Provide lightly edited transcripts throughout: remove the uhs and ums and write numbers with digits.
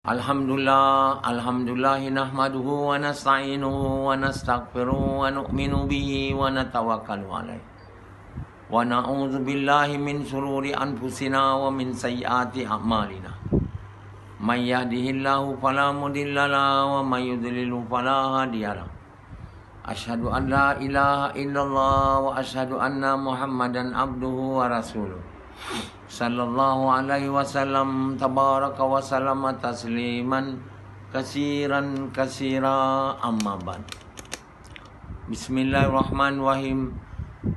Alhamdulillah nahmaduhu wa nasta'inuhu wa nastaghfiruhu wa nu'minu bihi wa natawakkalu alaih. Wa na'udzu billahi min shururi anfusina wa min sayyiati a'malina. May yahdihillahu fala mudilla lahu wa may yudlilhu fala hadiya lahu. Asyhadu an la ilaha illallah wa asyhadu anna Muhammadan abduhu wa rasuluh. Sallallahu alaihi wasallam tabaraka wa sallama tasliman kasiran kasira amma ba'd. Bismillahirrahmanirrahim.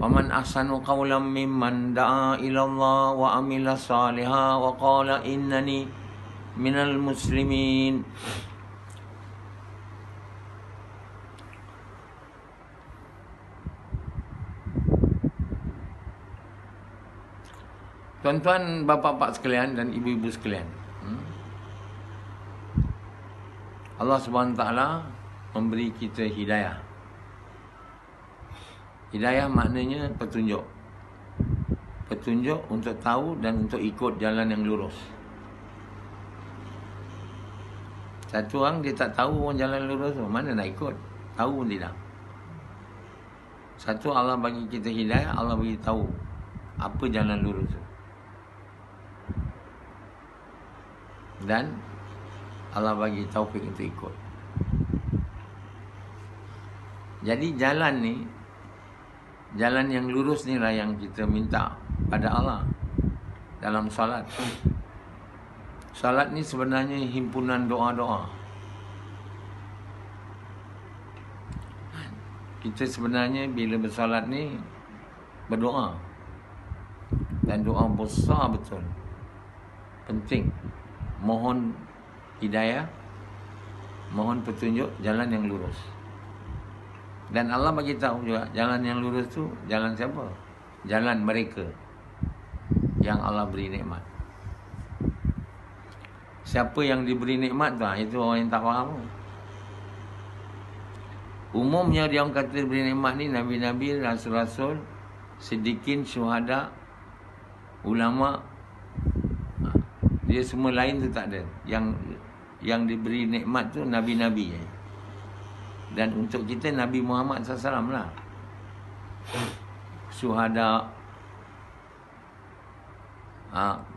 Wa man ahsanu qawlan mimman da'a ila Allah wa amila salihan wa qala innani minal muslimin. Tuan-tuan, bapa-bapa sekalian dan ibu-ibu sekalian, Allah SWT memberi kita hidayah. Hidayah maknanya petunjuk. Petunjuk untuk tahu dan untuk ikut jalan yang lurus. Satu orang dia tak tahu jalan lurus tu, mana nak ikut? Tahu pun tidak. Satu, Allah bagi kita hidayah, Allah bagi tahu apa jalan lurus tu. Dan Allah bagi taufik untuk ikut. Jadi jalan ni, jalan yang lurus ni lah yang kita minta pada Allah dalam solat. Solat ni sebenarnya himpunan doa-doa. Kita sebenarnya bila bersolat ni berdoa. Dan doa besar betul. Penting. Mohon hidayah, mohon petunjuk jalan yang lurus. Dan Allah bagi tahu juga jalan yang lurus tu jalan siapa? Jalan mereka yang Allah beri nikmat. Siapa yang diberi nikmat tu, itu orang yang tak faham. Umumnya dia orang kata diberi nikmat ni nabi-nabi, rasul-rasul, siddiqin, syuhada, ulama. Dia semua lain tu tak ada. Yang diberi nikmat tu nabi-nabi. Dan untuk kita Nabi Muhammad SAW lah. Syuhada.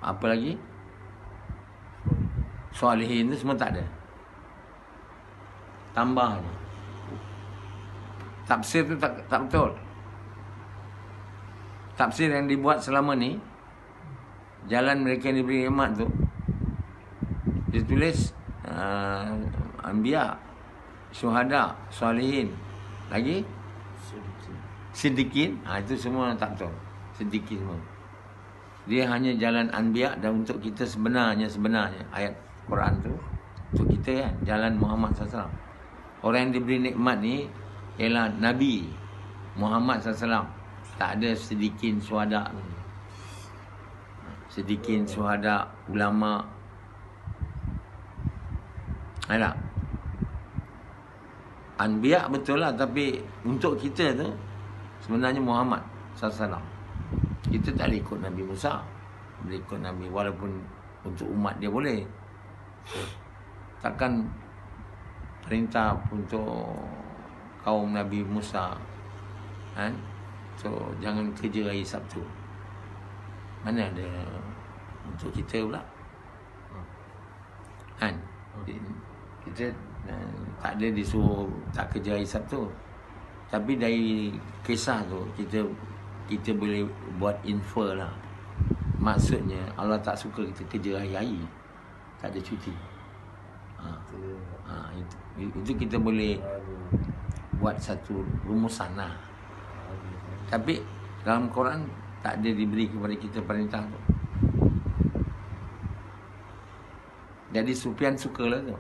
Apa lagi? Salihin tu semua tak ada. Tambah je. Tafsir tu tak betul. Tafsir yang dibuat selama ni, jalan mereka yang diberi nikmat tu, dia tulis Anbiya, Syuhada, Salihin, lagi Siddiqin. Itu semua tak betul. Siddiqin semua. Dia hanya jalan Anbiya. Dan untuk kita sebenarnya ayat Quran tu untuk kita kan, jalan Muhammad SAW. Orang yang diberi nikmat ni ialah Nabi Muhammad SAW. Tak ada Siddiqin, Syuhada, Siddiqin, syuhada, ulama. Ayolah. Anbiya betul lah, tapi untuk kita tu sebenarnya Muhammad SAW. Kita tak boleh ikut Nabi Musa, boleh ikut Nabi, walaupun untuk umat dia boleh. Takkan perintah untuk kaum Nabi Musa kan? So jangan kerja hari Sabtu. Mana ada untuk kita pula kan? Kita tak ada disuruh tak kerja hari Sabtu. Tapi dari kisah tu kita boleh buat infer lah. Maksudnya Allah tak suka kita kerja hari-hari, tak ada cuti. Itu kita boleh buat satu rumusan lah. Tapi dalam Quran tak ada diberi kepada kita perintah tu. Jadi Sufyan sukalah tu.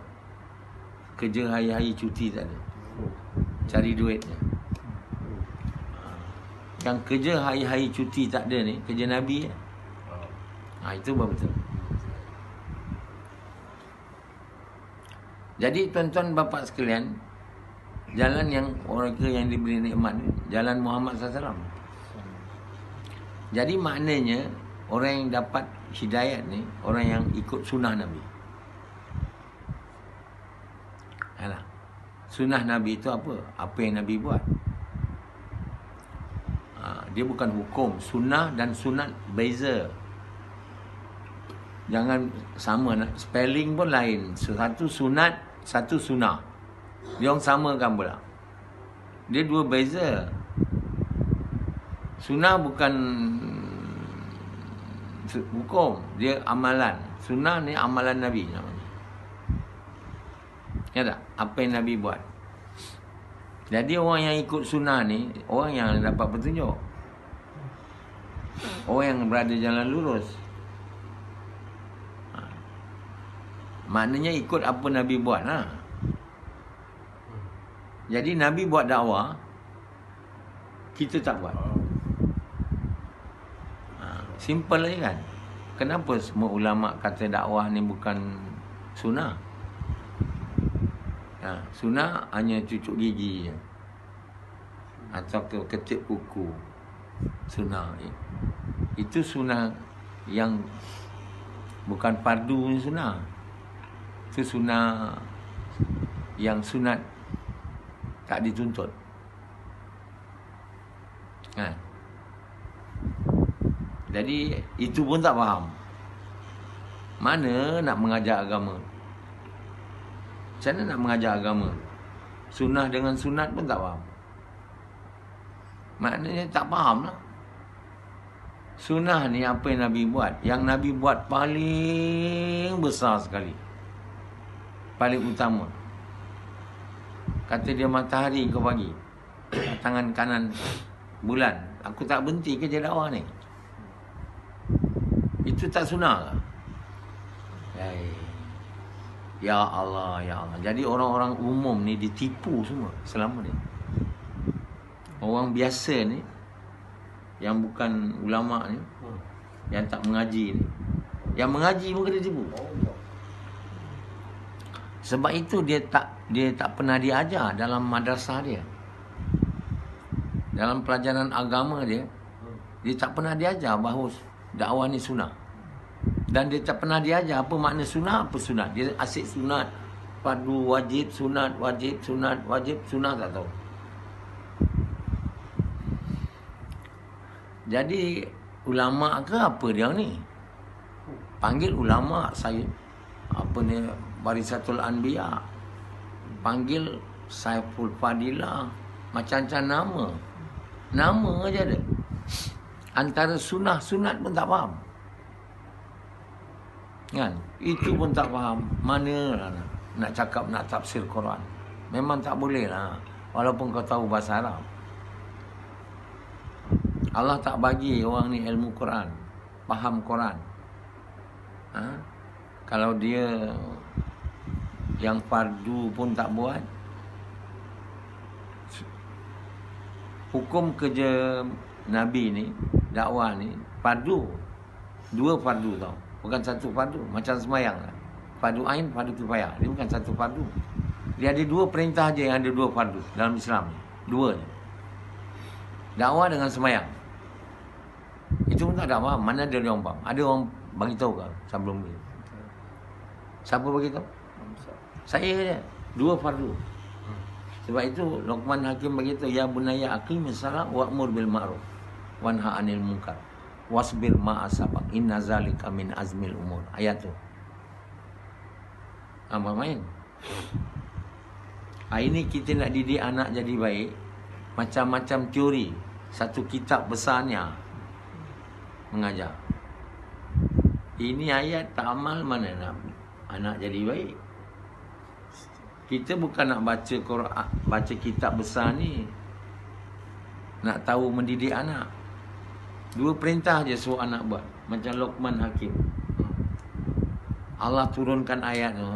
Kerja hari-hari, cuti tak ada. Cari duitnya. Yang kerja hari-hari, cuti tak ada ni, kerja Nabi. Itu betul. Jadi tuan-tuan bapa sekalian, jalan yang orang yang diberi nikmat ni, jalan Muhammad SAW. Jadi maknanya orang yang dapat hidayat ni orang yang ikut sunnah Nabi. Sunnah Nabi itu apa? Apa yang Nabi buat. Dia bukan hukum. Sunnah dan sunat beza. Jangan sama. Spelling pun lain. Satu sunat, satu sunnah. Dia orang samakan pula. Dia dua beza. Sunnah bukan hukum. Dia amalan. Sunnah ni amalan Nabi namanya. Ya tak? Apa yang Nabi buat. Jadi orang yang ikut sunnah ni, orang yang dapat petunjuk. Orang yang berada jalan lurus. Maknanya ikut apa Nabi buat. Jadi Nabi buat dakwah, kita tak buat. Simple aja kan. Kenapa semua ulama kata dakwah ni bukan sunnah? Sunnah hanya cucuk gigi je, atau ketip kuku. Sunnah itu sunnah yang bukan fardu ni sunnah. Itu sunnah yang sunat tak dituntut. Jadi itu pun tak faham. Mana nak mengajar agama? Macam mana nak mengajar agama? Sunnah dengan sunat pun tak faham. Maknanya tak faham lah. Sunnah ni apa yang Nabi buat. Yang Nabi buat paling besar sekali, paling utama. Kata dia, matahari kau bagi, tangan kanan bulan, aku tak berhenti kerja dakwah ni. Itu tak sunnah ke? Ya Allah, ya Allah. Jadi orang-orang umum ni ditipu semua selama ni. Orang biasa ni, yang bukan ulama ni, yang tak mengaji ni, yang mengaji pun kena tipu. Sebab itu dia tak pernah diajar dalam madrasah dia. Dalam pelajaran agama dia tak pernah diajar bahawa dakwah ni sunnah. Dan dia tak pernah diajar apa makna sunnah, apa sunat. Dia asyik sunat, fardu, wajib, sunat, wajib, sunat, wajib, sunnah tak tahu. Jadi ulama ke apa dia ni? Panggil ulama saya apa ni, Barisatul Anbiya. Panggil Saiful Fadilah, macam-macam nama. Nama aja ada. Antara sunnah, sunat pun tak faham. Kan? Itu pun tak faham. Mana nak cakap nak tafsir Quran. Memang tak boleh lah. Walaupun kau tahu bahasa Arab. Allah tak bagi orang ni ilmu Quran, faham Quran. Kalau dia yang fardu pun tak buat. Hukum kerja Nabi ni, dakwah ni, fardu. 2 fardu tau. Bukan 1 fardu. Macam semayang lah. Fardu ain, fardu kifayah. Dia bukan 1 fardu. Dia ada 2 perintah je yang ada 2 fardu dalam Islam. 2 je. Dakwah dengan semayang. Itu pun tak ada faham. Mana ada orang faham? Ada orang bagi tahu ke sebelum ni? Siapa bagi tahu? Saya je. 2 fardu. Sebab itu Luqman Hakim bagi tahu, ya bunayya aqimis salat wa'mur bil ma'ruf wanha 'anil munkar wasbir ma'as sabr inna zalika min azmil umur. Ayat tu. Apa main? Ini kita nak didik anak jadi baik, macam-macam teori, satu kitab besarnya mengajar. Ini ayat tak amal, mana nak anak jadi baik? Kita bukan nak baca Quran, baca kitab besar ni nak tahu mendidik anak. 2 perintah je suruh anak buat. Macam Luqman Hakim. Allah turunkan ayat tu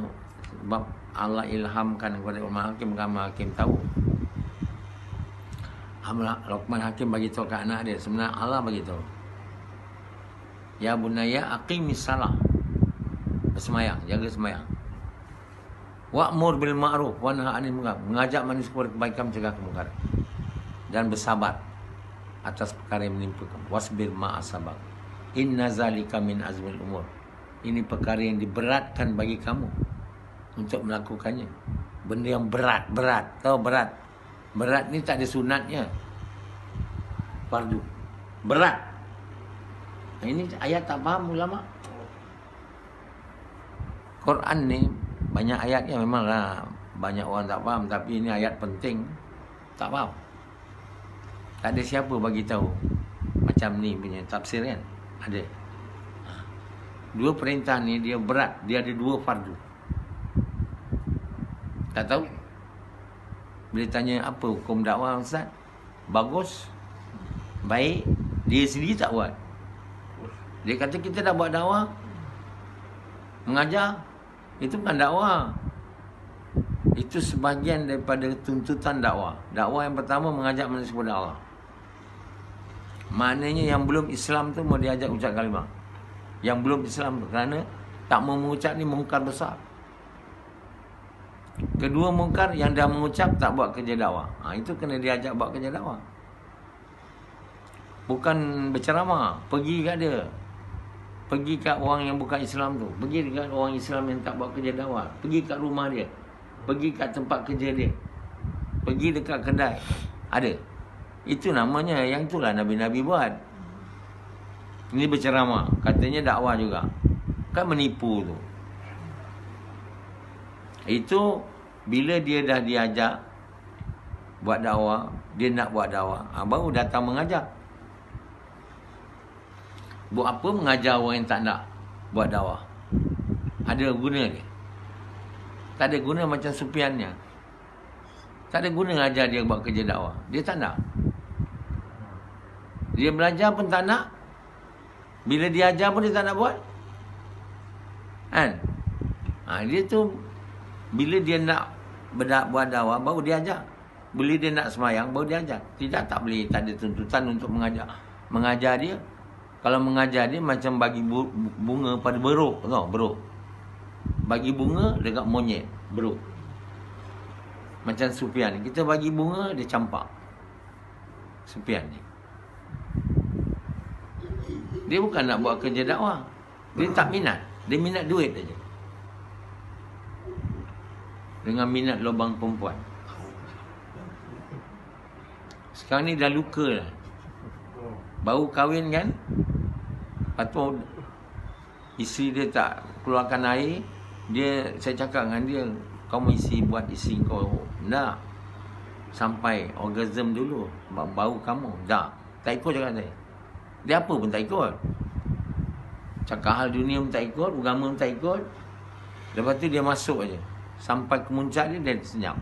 sebab Allah ilhamkan kepada Luqman Hakim. Luqman Hakim tahu. Luqman Hakim bagi tahu ke anak dia, sebenarnya Allah bagi tahu. Ya bunayya aqimis salah. Bersemayang, jaga semayang. Wa'mur bil ma'ruf wa nahy 'anil munkar. Mengajak manusia kepada kebaikan, mencegah kemungkaran. Dan bersabar atas perkara yang menimpa kamu. Wasbir ma'as sabr. Inna zalika min azmil umur. Ini perkara yang diberatkan bagi kamu untuk melakukannya. Benda yang berat. Tahu berat? Berat ni tak ada sunatnya. Fardu. Berat. Ini ayat tak faham ulama. Quran ni banyak ayatnya memanglah banyak orang tak faham, tapi ini ayat penting. Tak faham. Tak ada siapa bagi tahu macam ni punya tafsir kan? Ada. Dua perintah ni dia berat, dia ada dua fardu. Tak tahu? Bila tanya apa hukum dakwah Ustaz? Bagus? Baik? Dia sendiri tak buat. Dia kata kita dah buat dakwah, mengajar. Itu bukan dakwah. Itu sebahagian daripada tuntutan dakwah. Dakwah yang pertama mengajak manusia kepada Allah. Maknanya yang belum Islam tu mau diajak ucap kalimah. Yang belum Islam tu, kerana tak mau mengucap ni mungkar besar. Kedua mungkar, yang dah mengucap tak buat kerja dakwah. Itu kena diajak buat kerja dakwah. Bukan berceramah, pergi kat dia. Pergi kat orang yang bukan Islam tu. Pergi dekat orang Islam yang tak buat kerja dakwah. Pergi kat rumah dia. Pergi kat tempat kerja dia. Pergi dekat kedai. Ada. Itu namanya, yang itulah Nabi-Nabi buat. Ini berceramah. Katanya dakwah juga. Kan menipu tu. Itu bila dia dah diajak buat dakwah, dia nak buat dakwah, baru datang mengajar. Buat apa mengajar orang yang tak nak buat dakwah? Ada guna dia? Tak ada guna macam Sufyannya. Tak ada guna ajar dia buat kerja dakwah. Dia tak nak. Dia belajar pun tak nak. Bila dia ajar pun dia tak nak buat. Kan? Dia tu bila dia nak buat dakwah baru dia ajar. Bila dia nak semayang baru dia ajar. Tidak, tak boleh. Tak ada tuntutan untuk mengajar. Mengajar dia, kalau mengajar dia macam bagi bunga pada beruk. Tahu? Beruk. Bagi bunga dekat monyet. Beruk. Macam Sufyan. Kita bagi bunga, dia campak. Sufyan ni. Dia bukan nak buat kerja dakwah. Dia tak minat. Dia minat duit saja. Dengan minat lubang perempuan. Sekarang ni dah luka dah. Baru kahwin kan. Lepas tu isteri dia tak keluarkan air. Saya cakap dengan dia, kamu buat isteri kau nak sampai orgasm dulu, baru kamu. Tak ikut cakap saya. Dia apa pun tak ikut. Cakap hal dunia pun tak ikut, agama pun tak ikut. Lepas tu dia masuk aja. Sampai ke muncak dia senyap.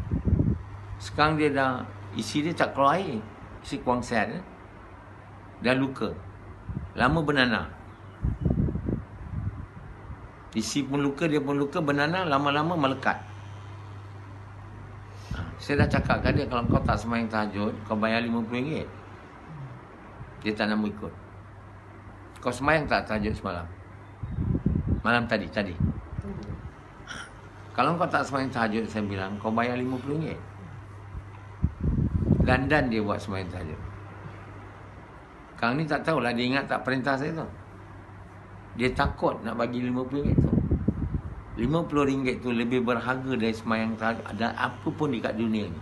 Sekarang dia dah, isi dia tak keluar air. Isi kurang sihat. Dah luka. Lama bernanah. Isi pun luka, dia pun luka, bernanah, lama-lama melekat. Saya dah cakap kat dia, kalau kau tak sembahyang tahajud, kau bayar RM50. Dia tak nak ikut. Kau sembahyang tak tahajud semalam? Malam tadi. Kalau kau tak sembahyang tahajud, saya bilang, kau bayar RM50. Dandan dia buat sembahyang tahajud. Kang ni tak tahulah, dia ingat tak perintah saya tu. Dia takut nak bagi RM50 tu. RM50 tu lebih berharga dari sembahyang tahajud dan apa pun dekat dunia ni.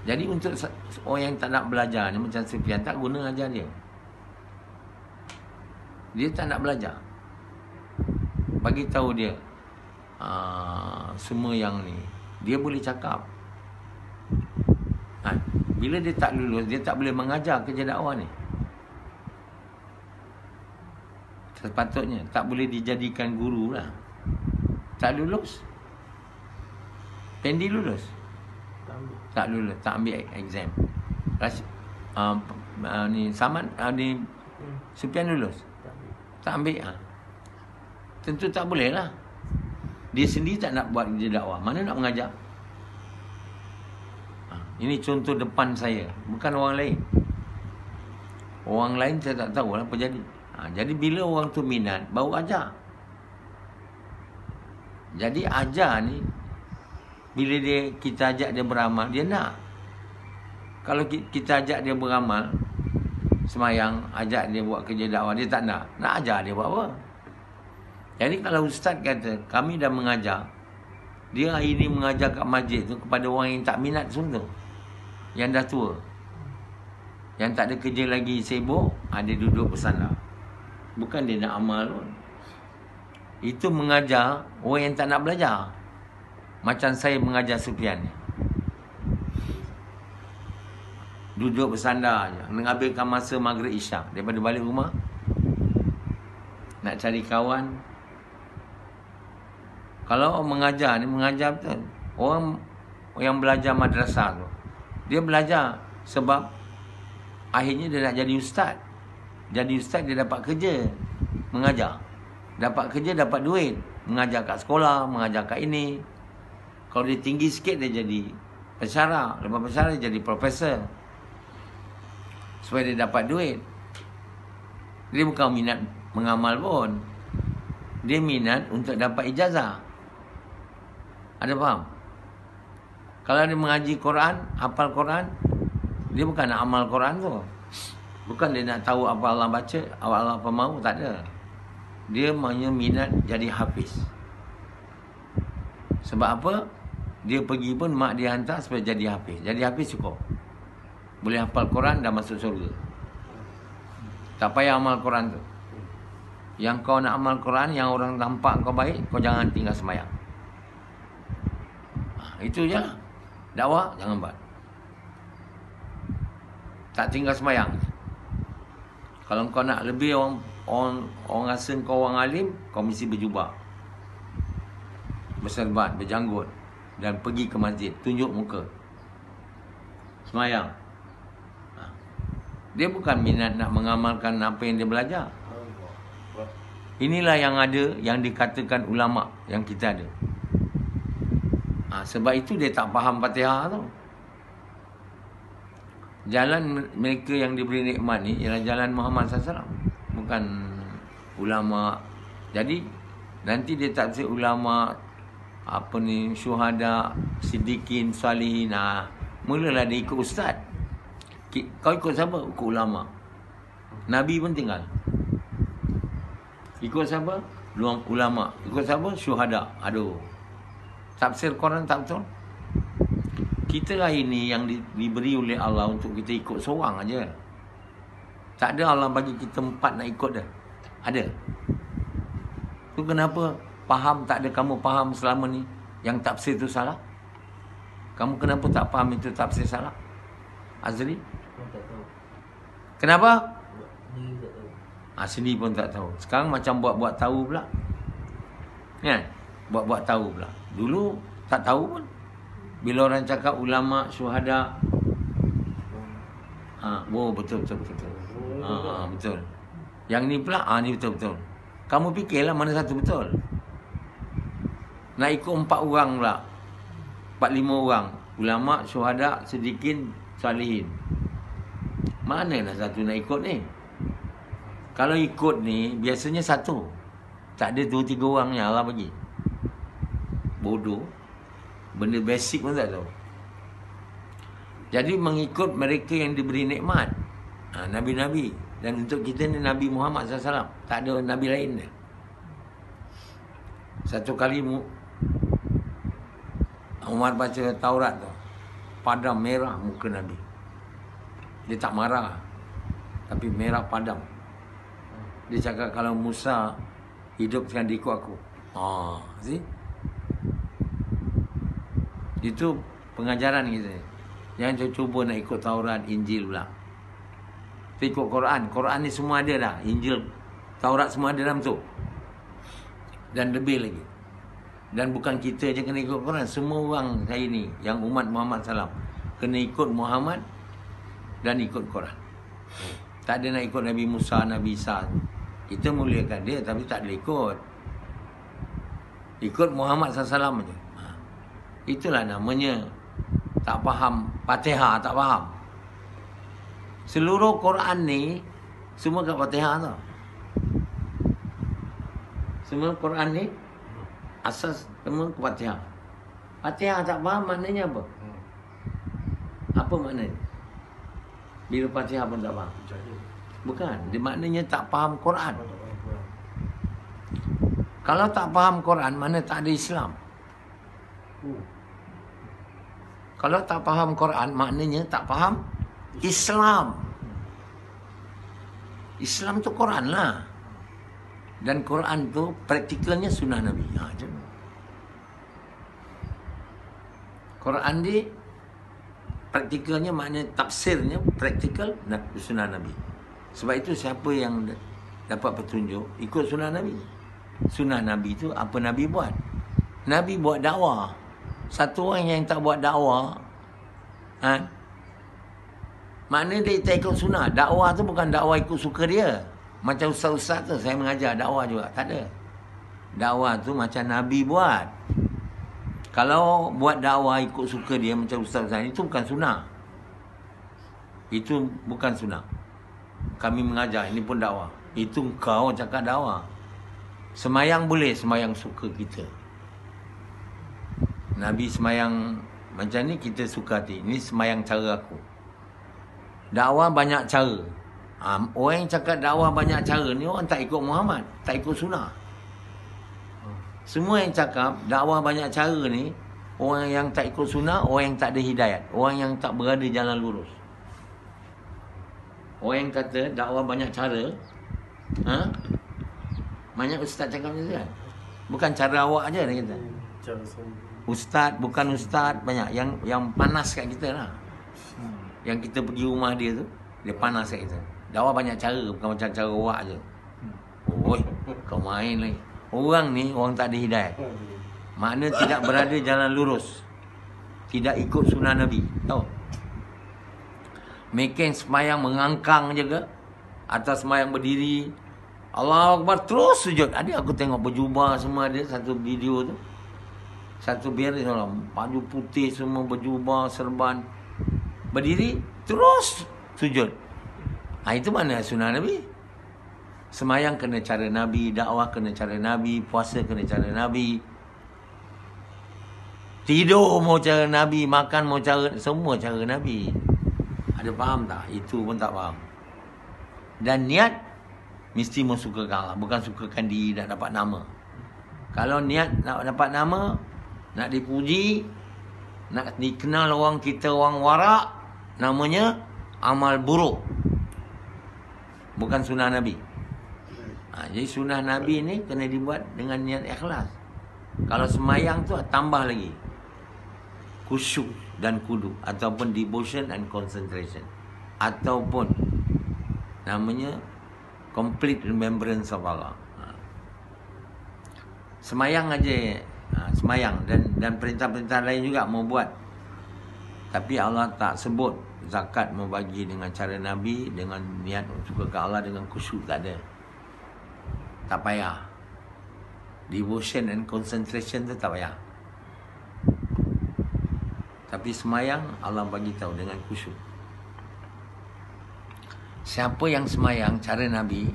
Jadi untuk orang yang tak nak belajar ni, macam Sufyan, tak guna ajar dia. Dia tak nak belajar. Bagi tahu dia semua yang ni. Dia boleh cakap. Bila dia tak lulus, dia tak boleh mengajar kerja dakwah ni. Sepatutnya tak boleh dijadikan guru lah. Tak lulus. Pendi lulus? Tak lulus, tak ambil exam. Ni Samad ni Sufyan lulus? Tak ambil. Tentu tak boleh lah. Dia sendiri tak nak buat kerja dakwah, mana nak mengajar? Ini contoh depan saya, bukan orang lain. Orang lain saya tak tahu lah apa jadi. Jadi bila orang tu minat, baru ajar. Jadi ajar ni, bila kita ajak dia beramal, dia nak. Kalau kita ajak dia beramal, semayang, ajak dia buat kerja dakwah, dia tak nak. Nak ajar dia buat apa? Jadi kalau ustaz kata, kami dah mengajar, Dia hari ni mengajar kat masjid tu kepada orang yang tak minat sunat, yang dah tua, yang tak ada kerja lagi, sibuk, dia duduk bersandar. Bukan dia nak amal pun. Itu mengajar orang yang tak nak belajar. Macam saya mengajar Sufian ni, duduk bersandar je, menghabiskan masa maghrib isyak. Daripada balik rumah nak cari kawan. Kalau mengajar ni, mengajar betul. Orang yang belajar madrasah tu, dia belajar sebab akhirnya dia nak jadi ustaz. Jadi ustaz dia dapat kerja mengajar. Dapat kerja, dapat duit. Mengajar kat sekolah, mengajar kat ini. Kalau dia tinggi sikit, dia jadi pensyarah. Lepas pensyarah, dia jadi profesor. Supaya dia dapat duit. Dia bukan minat mengamal pun. Dia minat untuk dapat ijazah. Ada faham? Kalau dia mengaji Quran, hafal Quran, dia bukan nak amal Quran tu. Bukan dia nak tahu apa Allah baca, Allah apa mahu, tak ada. Dia hanya minat jadi hafiz. Sebab apa? Dia pergi pun mak dia hantar supaya jadi hafiz. Jadi hafiz cukup. Boleh hafal Quran, dah masuk surga. Tak payah amal Quran tu. Yang kau nak amal Quran, yang orang nampak kau baik, kau jangan tinggal sembahyang. Itu je lah. Dakwah, jangan buat. Tak tinggal sembahyang. Kalau kau nak lebih orang rasa kau orang alim, kau mesti berjubah, berserban, berjanggut, dan pergi ke masjid, tunjuk muka, sembahyang. Dia bukan minat nak mengamalkan apa yang dia belajar. Inilah yang ada, yang dikatakan ulama yang kita ada. Sebab itu dia tak faham Fatihah tu. Jalan mereka yang diberi nikmat ni ialah jalan Muhammad SAW, bukan ulama. Jadi nanti dia tak bisa ulama apa ni, syuhada, siddiqin, salihin. Mulalah dia ikut ustaz. Kau ikut siapa? Ikut ulama. Nabi pun tinggal. Ikut siapa? Ulama. Ikut siapa? Syuhada. Aduh, tafsir Quran tak betul. Kita lah ini yang diberi oleh Allah untuk kita ikut seorang aja. Tak ada Allah bagi kita 4 nak ikut dah. Ada. Tu kenapa faham tak ada kamu faham selama ni yang tafsir tu salah? Kamu kenapa tak faham itu tafsir salah? Azri? Kenapa? Sendiri pun tak tahu. Sekarang macam buat-buat tahu pula. Kan? Buat-buat tahu pula. Dulu tak tahu pun. Bila orang cakap ulama, syuhada, betul. Betul. Yang ni pula, ni betul. Kamu fikirlah mana satu betul. Nak ikut 4 orang pula, 4-5 orang. Ulama, syuhada, siddiqin, salihin. Mana lah satu nak ikut ni? Kalau ikut ni, biasanya satu. Tak ada 2-3 orang yang Allah bagi. Bodoh. Benda basic pun tak tahu. Jadi mengikut mereka yang diberi nikmat, Nabi-Nabi. Dan untuk kita ni Nabi Muhammad SAW. Tak ada Nabi lain dia. Satu kali Umar baca Taurat tu, padam merah muka Nabi. Dia tak marah, tapi merah padam. Dia cakap kalau Musa hidup dengan dia ikut aku. See? Itu pengajaran kita. Jangan cuba nak ikut Taurat, Injil pula. Kita ikut Quran. Quran ni semua ada dah. Injil, Taurat semua ada dalam tu. Dan lebih lagi. Dan bukan kita je kena ikut Quran. Semua orang hari ni, yang umat Muhammad SAW, kena ikut Muhammad dan ikut Quran. Tak ada nak ikut Nabi Musa, Nabi Isa. Kita muliakan dia, tapi tak boleh ikut. Ikut Muhammad SAW je. Itulah namanya tak faham Fatihah, tak faham. Seluruh Quran ni semua kat Fatihah tau. Semua Quran ni asas semua ke Fatihah. Fatihah tak faham maknanya apa? Apa maknanya? Bila Fatihah pun tak faham. Bukan, dia maknanya tak faham Quran. Kalau tak faham Quran, mana tak ada Islam. Kalau tak faham Quran, maknanya tak faham Islam. Islam tu Quran lah. Dan Quran tu praktikalnya sunnah Nabi. Quran di praktikalnya, maknanya tafsirnya praktikal sunnah Nabi. Sebab itu siapa yang dapat petunjuk, ikut sunnah Nabi. Sunnah Nabi tu apa Nabi buat? Nabi buat dakwah. Satu orang yang tak buat dakwah, maknanya dia tak ikut sunnah. Dakwah tu bukan dakwah ikut suka dia. Macam ustaz-ustaz tu, saya mengajar dakwah juga. Tak ada. Dakwah tu macam Nabi buat. Kalau buat dakwah ikut suka dia macam ustaz-ustaz, itu bukan sunnah. Itu bukan sunnah. Kami mengajar, ini pun dakwah. Itu kau cakap dakwah. Semayang boleh, semayang suka kita. Nabi semayang macam ni, kita suka hati. Ini semayang cara aku. Dakwah banyak cara. Orang yang cakap dakwah banyak cara ni, orang tak ikut Muhammad, tak ikut sunnah. Semua yang cakap dakwah banyak cara ni, orang yang tak ikut sunnah, orang yang tak ada hidayat, orang yang tak berada jalan lurus. Orang yang kata dakwah banyak cara, banyak ustaz cakap macam tu kan. Bukan cara awak aja dia kata. Ustaz, bukan ustaz, banyak yang panas kat kita lah. Yang kita pergi rumah dia tu, dia panas kat kita. Dakwah banyak cara, bukan macam cara awak je. Oi, kau main lagi. Orang ni orang tak ada hidayat. Makna tidak berada jalan lurus. Tidak ikut sunnah Nabi. Tahu? Makin semayang mengangkang je ke, atas semayang berdiri, Allahu Akbar terus sujud. Ada aku tengok berjubah semua, ada satu video tu. Satu biaris orang, baju putih semua, berjubah, serban, berdiri terus sujud. Itu mana sunnah Nabi? Semayang kena cara Nabi, dakwah kena cara Nabi, puasa kena cara Nabi, tidur mau cara Nabi, makan mau cara, semua cara Nabi. Ada faham tak? Itu pun tak faham. Dan niat mesti mau sukakan Allah, bukan sukakan diri nak dapat nama. Kalau niat nak dapat nama, nak dipuji, nak dikenal orang kita orang warak, namanya amal buruk, bukan sunnah Nabi. Jadi sunnah Nabi ni kena dibuat dengan niat ikhlas. Kalau semayang tu tambah lagi khusyuk dan kudu, ataupun devotion and concentration, ataupun namanya complete remembrance of Allah. Semayang aja, semayang dan perintah-perintah lain juga mau buat. Tapi Allah tak sebut zakat mau bagi dengan cara Nabi, dengan niat suka ke Allah, dengan khusyuk, tak ada. Tak payah. Devotion and concentration tu tak payah. Tapi semayang Allah bagi tahu dengan khusyuk. Siapa yang semayang cara Nabi,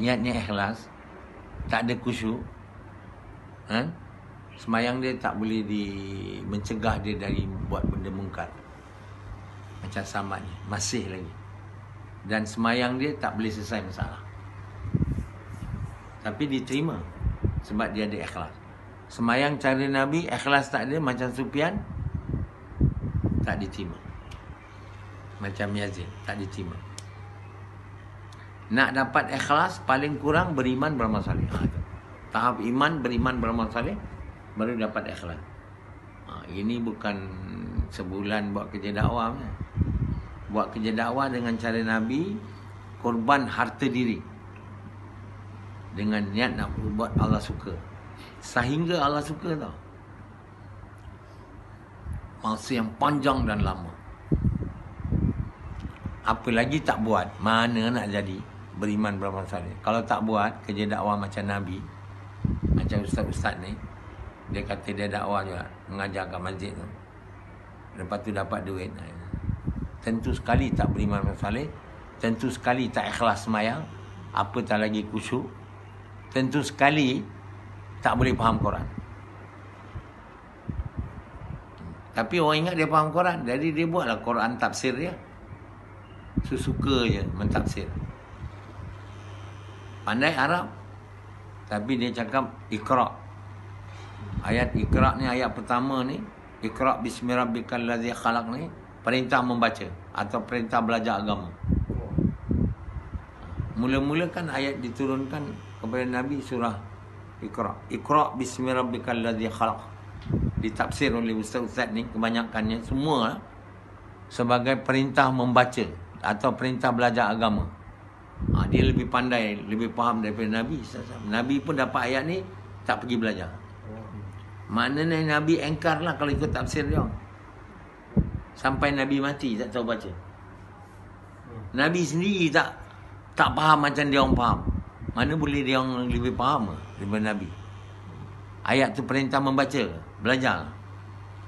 niatnya ikhlas, tak ada khusyuk, semayang dia tak boleh mencegah dia dari buat benda mungkar. Macam Samad ni, masih lagi. Dan semayang dia tak boleh selesai masalah. Tapi diterima sebab dia ada ikhlas. Semayang cara Nabi, ikhlas tak ada, macam Sufyan, tak diterima. Macam Yazid, tak diterima. Nak dapat ikhlas, paling kurang beriman beramal saleh. Tahap iman, beriman beramal saleh, baru dapat ikhlas. Ini bukan sebulan buat kerja dakwah. Buat kerja dakwah dengan cara Nabi, korban harta diri, dengan niat nak buat Allah suka. Sehingga Allah suka tau. Masa yang panjang dan lama. Apa lagi tak buat, mana nak jadi beriman beramal saleh. Kalau tak buat kerja dakwah macam Nabi, macam ustaz-ustaz ni, dia kata dia dakwah juga, mengajar kat masjid tu, lepas tu dapat duit, tentu sekali tak beriman beramal saleh, tentu sekali tak ikhlas semayang, apa tak lagi khusyuk, tentu sekali tak boleh faham Quran. Tapi orang ingat dia faham Quran, jadi dia buatlah Quran tafsir dia. Suka je mentafsir. Pandai Arab, tapi dia cakap Iqra. Ayat Iqra' ni, ayat pertama ni, Iqra' bismi rabbikal ladzi khalaq ni, perintah membaca atau perintah belajar agama. Mula-mula kan ayat diturunkan kepada Nabi surah Iqra'. Iqra' bismi rabbikal ladzi khalaq. Ditafsir oleh ustaz-ustaz ni kebanyakannya semua sebagai perintah membaca atau perintah belajar agama. Dia lebih pandai, lebih faham daripada Nabi. Nabi pun dapat ayat ni tak pergi belajar. Maknanya Nabi engkar lah kalau ikut tafsir dia. Sampai Nabi mati tak tahu baca. Nabi sendiri tak faham macam dia orang faham. Mana boleh dia orang lebih faham daripada Nabi. Ayat tu perintah membaca, belajar.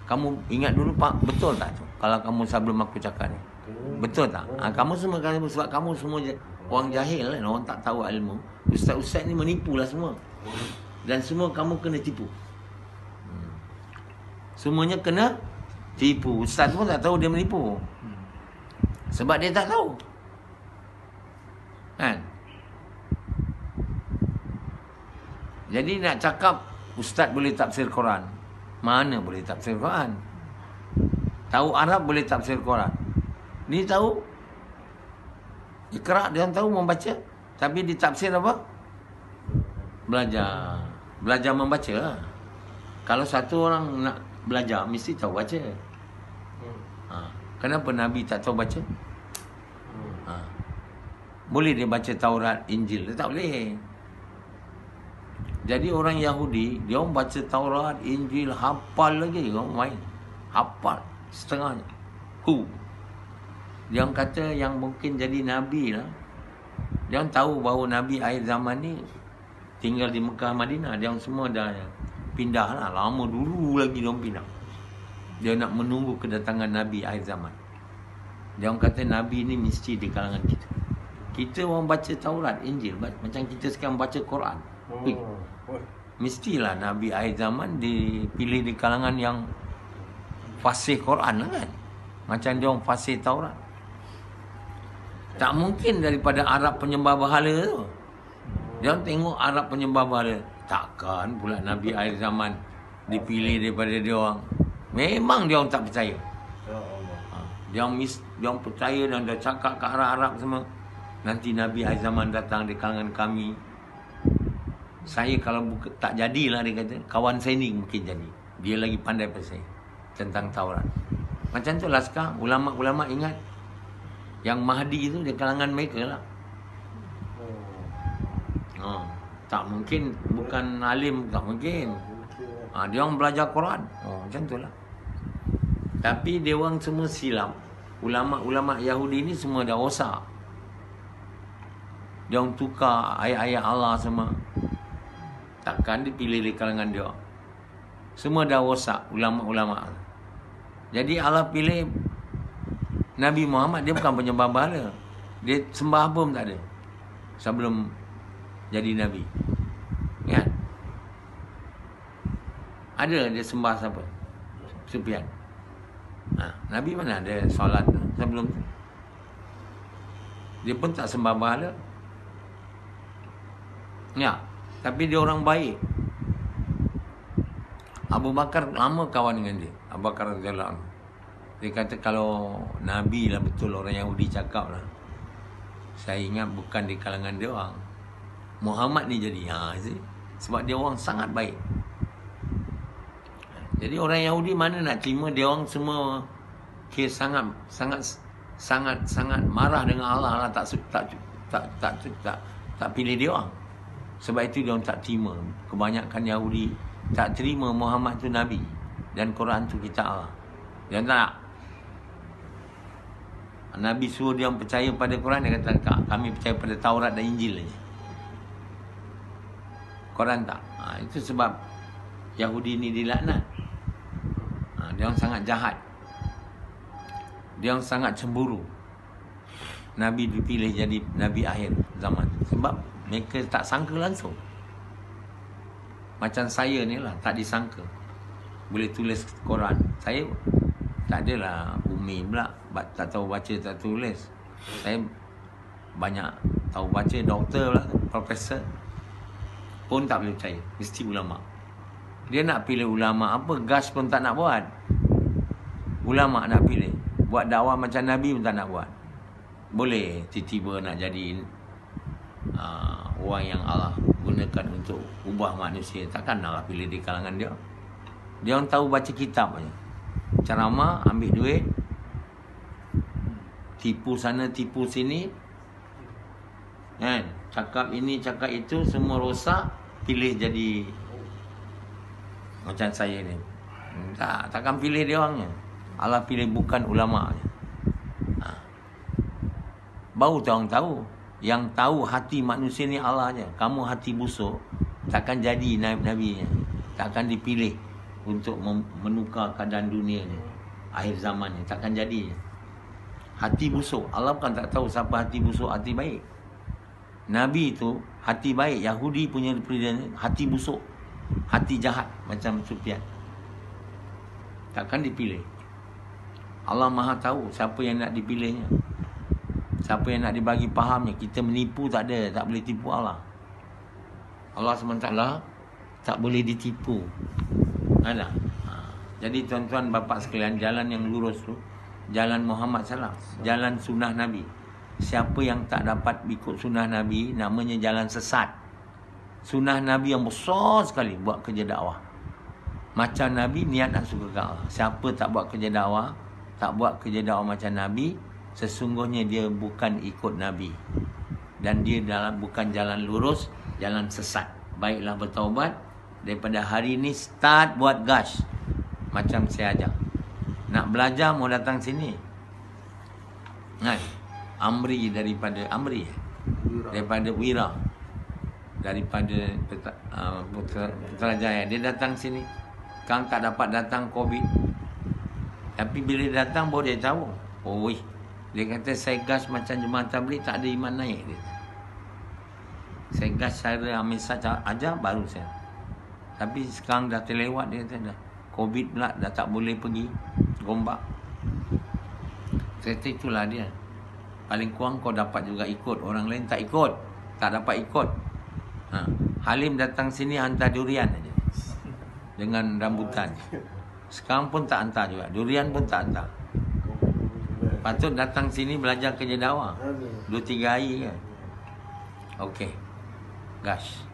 Kamu ingat dulu Pak, betul tak tu? Kalau kamu sebelum aku cakap ni. Betul tak? Kamu semua, sebab kamu semua orang jahil kan, orang tak tahu ilmu. Ustaz-ustaz ni menipulah semua. Dan semua kamu kena tipu. Semuanya kena tipu. Ustaz pun tak tahu dia menipu. Sebab dia tak tahu. Kan? Jadi nak cakap ustaz boleh tafsir Quran. Mana boleh tafsir Quran? Tahu Arab boleh tafsir Quran. Ni tahu Iqra', dia tahu membaca, tapi ditafsir apa? Belajar. Belajar membaca lah. Kalau satu orang nak belajar mesti tahu baca. Kenapa Nabi tak tahu baca? Boleh dia baca Taurat, Injil? Dia tak boleh. Jadi orang Yahudi, dia orang baca Taurat, Injil, hafal lagi. Dia orang main. Hafal setengahnya. Dia orang kata yang mungkin jadi Nabi lah. Dia orang tahu bahawa Nabi akhir zaman ni tinggal di Mekah, Madinah. Dia orang semua dah pindah lah. Lama dulu lagi dia orang pindah. Dia nak menunggu kedatangan Nabi akhir zaman. Dia orang kata Nabi ni mesti di kalangan kita. Kita orang baca Taurat, Injil, macam kita sekarang baca Quran. Mestilah Nabi akhir zaman dipilih di kalangan yang fasih Quran lah kan. Macam dia orang fasih Taurat. Tak mungkin daripada Arab penyembah berhala tu. Dia orang tengok Arab penyembah berhala. Takkan pula Nabi akhir zaman dipilih daripada dia orang. Memang dia orang tak percaya. Dia orang percaya dan dah cakap ke Arab semua. Nanti Nabi akhir zaman datang di kalangan kami. Saya kalau tak jadilah, dia kata, kawan saya ni mungkin jadi. Dia lagi pandai pasal saya tentang Taurat. Macam tu lah sekarang ulama-ulama ingat yang Mahdi itu di kalangan mereka lah. Tak mungkin bukan alim, tak mungkin. Dia orang belajar Quran. Macam tu lah. Tapi dia orang semua silap. Ulama-ulama Yahudi ni semua dah rosak. Dia orang tukar ayat-ayat Allah semua. Takkan dipilih di kalangan dia. Semua dah rosak ulama-ulama. Jadi Allah pilih Nabi Muhammad, dia bukan penyembah berhala. Dia sembah apa pun tak ada sebelum jadi Nabi. Kan? Ada dia sembah siapa? Sufyan. Nabi mana ada solat sebelum tu? Dia pun tak sembah berhala. Ya, tapi dia orang baik. Abu Bakar lama kawan dengan dia. Abu Bakar radhiyallahu anhu. Dia kata kalau Nabi lah betul orang Yahudi cakap lah. Saya ingat bukan di kalangan dia orang. Muhammad ni jadi. Sebab dia orang sangat baik. Jadi orang Yahudi mana nak terima dia orang semua sangat marah dengan Allah lah, tak pilih dia orang. Sebab itu dia orang tak terima. Kebanyakan Yahudi tak terima Muhammad tu Nabi dan Quran tu kitab Allah. Dia tak. Nabi suruh dia percaya pada Quran, dia kata kami percaya pada Taurat dan Injil saja. Quran tak. Itu sebab Yahudi ni dilaknat. Dia orang sangat jahat. Dia orang sangat cemburu. Nabi dipilih jadi Nabi akhir zaman. Sebab mereka tak sangka langsung. Macam saya ni lah, tak disangka boleh tulis Quran. Saya tak adalah umi pula, tak tahu baca, tak tulis. Saya banyak tahu baca, doktor pula, profesor pun tak boleh percaya. Mesti ulama. Dia nak pilih ulama apa, gas pun tak nak buat. Ulama nak pilih. Buat dakwah macam Nabi pun tak nak buat. Boleh tiba-tiba nak jadi orang yang Allah gunakan untuk ubah manusia. Takkan nak pilih di kalangan dia. Dia orang tahu baca kitab aja. Ceramah, ambil duit, tipu sana, tipu sini, kan? Cakap ini, cakap itu, semua rosak, pilih jadi macam saya ni. Takkan pilih dia orangnya. Allah pilih bukan ulama. Baru tu orang tahu. Yang tahu hati manusia ni Allah je. Kamu hati busuk, takkan jadi nabi-nabinya. Takkan dipilih untuk menukar keadaan dunia ni, akhir zaman ni. Takkan jadi. Hati busuk. Allah bukan tak tahu siapa hati busuk, hati baik. Nabi tu hati baik. Yahudi punya presiden hati busuk, hati jahat macam Sufyan. Takkan dipilih. Allah Maha tahu siapa yang nak dipilihnya, siapa yang nak dibagi fahamnya. Kita menipu tak ada, tak boleh tipu Allah. Allah SWT tak boleh ditipu. Ada. Jadi tuan-tuan bapa sekalian, jalan yang lurus tu jalan Muhammad SAW, jalan sunnah Nabi. Siapa yang tak dapat ikut sunnah Nabi, namanya jalan sesat. Sunnah Nabi yang besar sekali buat kerja dakwah. Macam Nabi, niat nak suka ke Allah. Siapa tak buat kerja dakwah, tak buat kerja dakwah macam Nabi, sesungguhnya dia bukan ikut Nabi. Dan dia bukan jalan lurus, jalan sesat. Baiklah bertaubat. Daripada hari ni start buat gas. Macam saya ajar. Nak belajar mau datang sini. Amri daripada Wira. Daripada Putrajaya. Dia datang sini. Kang tak dapat datang COVID. Tapi bila dia datang baru dia tahu. Dia kata saya gas macam jemaah tabligh, tak ada iman naik dia. Saya gas cara Amir Sa'ad ajar baru saya. Tapi sekarang dah terlewat, dia kata dah COVID pula, dah tak boleh pergi Gombak. Saya kata itulah dia. Paling kurang kau dapat juga ikut. Orang lain tak ikut, tak dapat ikut. Halim datang sini hantar durian aja dengan rambutan. Sekarang pun tak hantar juga. Durian pun tak hantar. Patut datang sini belajar kerja dakwah 2-3 hari kan. Okey. Gas.